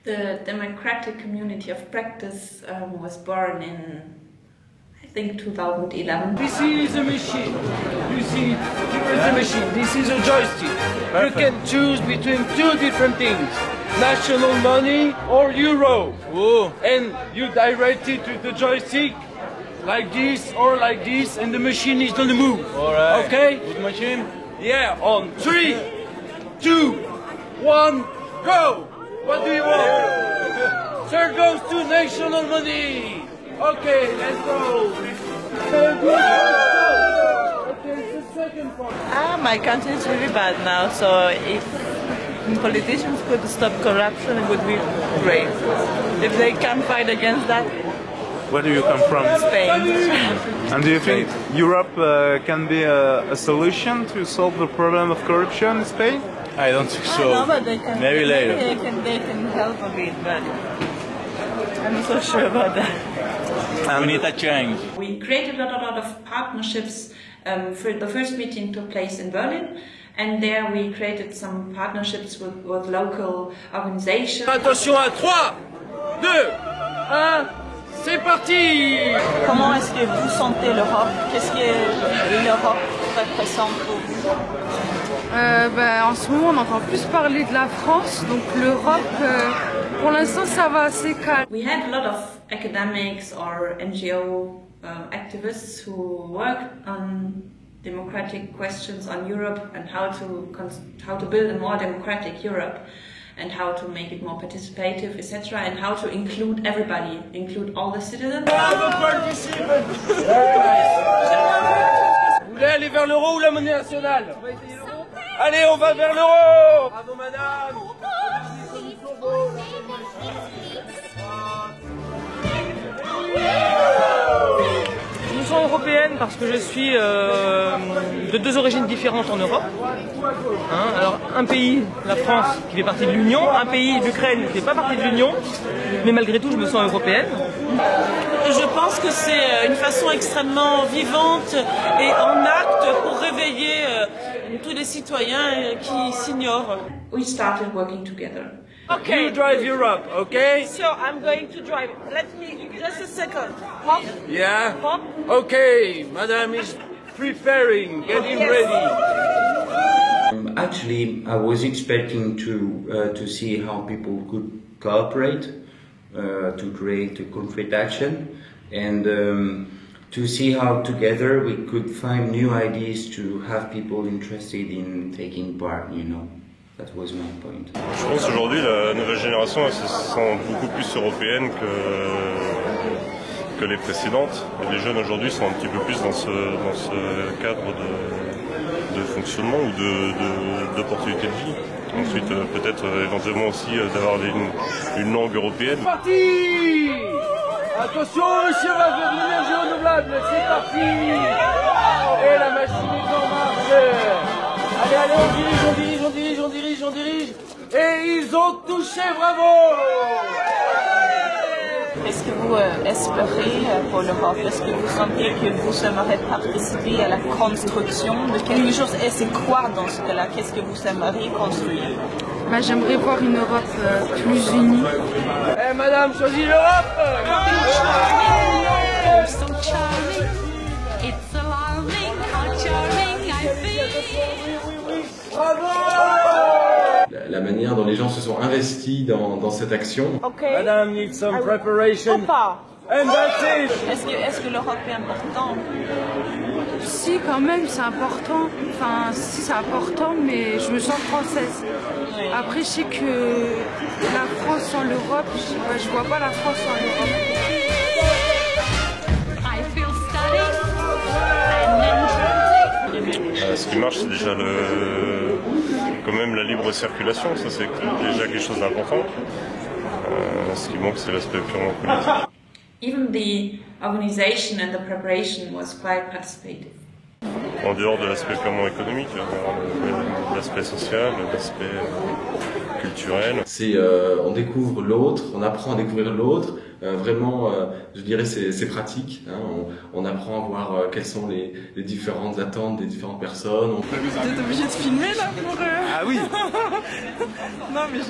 The democratic community of practice was born in, I think, 2011. This is a machine. You see, here is a machine. This is a joystick. Perfect. You can choose between two different things: national money or euro. Ooh. And you direct it to the joystick like this or like this, and the machine is on the move. All right. Okay? Good machine. Yeah. On 3, 2, 1, go. What do you want? Sir goes to national money. Okay, let's go. Okay, it's the second part. My country is really bad now, so if politicians could stop corruption, it would be great. If they can fight against that, Where do you come from? Spain. And do you think Europe can be a solution to solve the problem of corruption in Spain? I don't think so. No, but they can, Maybe later. they can help a bit, but I'm not so sure about that. And we need a change. We created a lot of partnerships. For the first meeting took place in Berlin, and there we created some partnerships with local organizations. Attention à 3, 2, 1, c'est parti! Comment est-ce que vous sentez l'Europe? Qu'est-ce que l'Europe représente pour vous? En ce moment, on entend plus parler de la France, donc l'Europe, pour l'instant, ça va assez calme. We had a lot of academics or NGO activists who work on democratic questions on Europe and how to build a more democratic Europe and how to make it more participative, etc., and how to include everybody, include all the citizens. Vous voulez aller vers l'euro ou la monnaie nationale? Allez, on va vers l'euro! Bravo, madame! Je me sens européenne parce que je suis de deux origines différentes en Europe. Alors un pays, la France, qui fait partie de l'Union, un pays, l'Ukraine, qui ne fait pas partie de l'Union, mais malgré tout je me sens européenne. Je pense que c'est une façon extrêmement vivante et en acte pour réveiller tous les citoyens qui s'ignorent. We started working together. You drive Europe, okay? So I'm going to drive. Let me just a second. Hop. Yeah? Hop. Okay, madame is preparing, getting ready. Actually, I was expecting to see how people could cooperate to create a concrete action, and to see how together we could find new ideas to have people interested in taking part, you know. That was my point. Je pense qu'aujourd'hui, la nouvelle génération elle se sent beaucoup plus européenne que les précédentes. Et les jeunes aujourd'hui sont un petit peu plus dans ce cadre de fonctionnement ou d'opportunités de vie. Ensuite, peut-être éventuellement aussi d'avoir une langue européenne. C'est parti! Attention, ici on va vers l'énergie renouvelable, c'est parti! Et la machine est en marche! Allez, on dirige! Et ils ont touché, bravo! Est-ce que vous espérez pour l'Europe? Est-ce que vous sentez que vous aimeriez participer à la construction de quelque chose? Et c'est quoi dans ce cas-là? Qu'est-ce que vous aimeriez construire? J'aimerais voir une Europe plus unie. Eh madame, choisis l'Europe! Bravo! La manière dont les gens se sont investis dans cette action. Okay. Madame needs some preparation. And that's it. Est-ce que l'Europe est importante? Si, quand même, c'est important. Enfin, si, c'est important, mais je me sens française. Oui. Après, je sais que la France sans l'Europe, je vois pas la France sans l'Europe. Ce qui marche, c'est déjà quand même la libre circulation. Ça, c'est déjà quelque chose d'important. Ce qui manque, c'est l'aspect purement politique. Even the organization and the preparation was quite participative. En dehors de l'aspect purement économique, l'aspect social, l'aspect culturel. On découvre l'autre, on apprend à découvrir l'autre. Vraiment, je dirais, c'est pratique. Hein. On apprend à voir quelles sont les différentes attentes des différentes personnes. Vous êtes obligé de filmer là pour... Ah oui. Non mais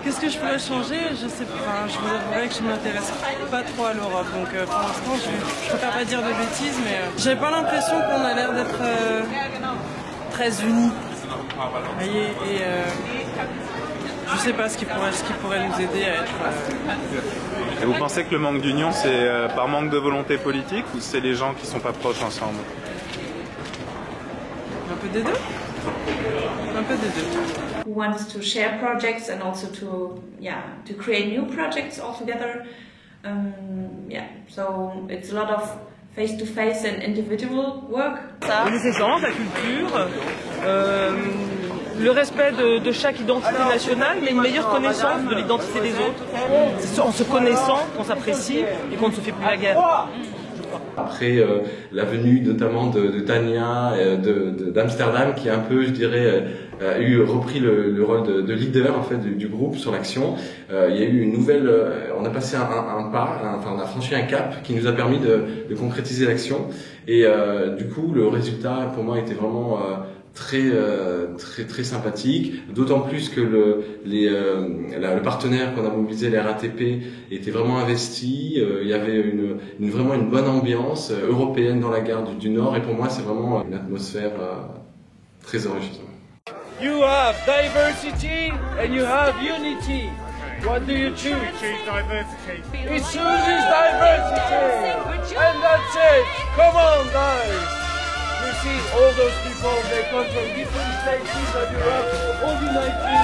qu'est-ce que je pourrais changer? Je sais pas, je vous avouerai que je m'intéresse pas trop à l'Europe, donc pour l'instant je préfère pas dire de bêtises, mais j'ai pas l'impression qu'on a l'air d'être très unis. Vous voyez, et je sais pas ce qui pourrait nous aider à être... Et vous pensez que le manque d'union, c'est par manque de volonté politique ou c'est les gens qui sont pas proches ensemble? Un peu des deux. Un peu des deux. Who wants to share projects and also to create new projects all together. So it's a lot of face-to-face and individual work. Les essences, la culture, le respect de chaque identité nationale, mais une meilleure connaissance de l'identité des autres. C'est en se connaissant qu'on s'apprécie et qu'on ne se fait plus la guerre. Après la venue notamment de Tania d'Amsterdam, qui a un peu, je dirais, repris le rôle de leader en fait du groupe sur l'action. Il y a eu une nouvelle, on a passé un pas, on a franchi un cap qui nous a permis de concrétiser l'action. Et du coup, le résultat pour moi était vraiment très sympathique, d'autant plus que le partenaire qu'on a mobilisé, la RATP, était vraiment investi. Il y avait vraiment une bonne ambiance européenne dans la gare du Nord, et pour moi c'est vraiment une atmosphère très enrichissante. You have diversity and you have unity. What do you choose? I choose diversity. He chooses diversity, and that's it. Come on, guys. You see all those people, they come from different places of Europe, all united.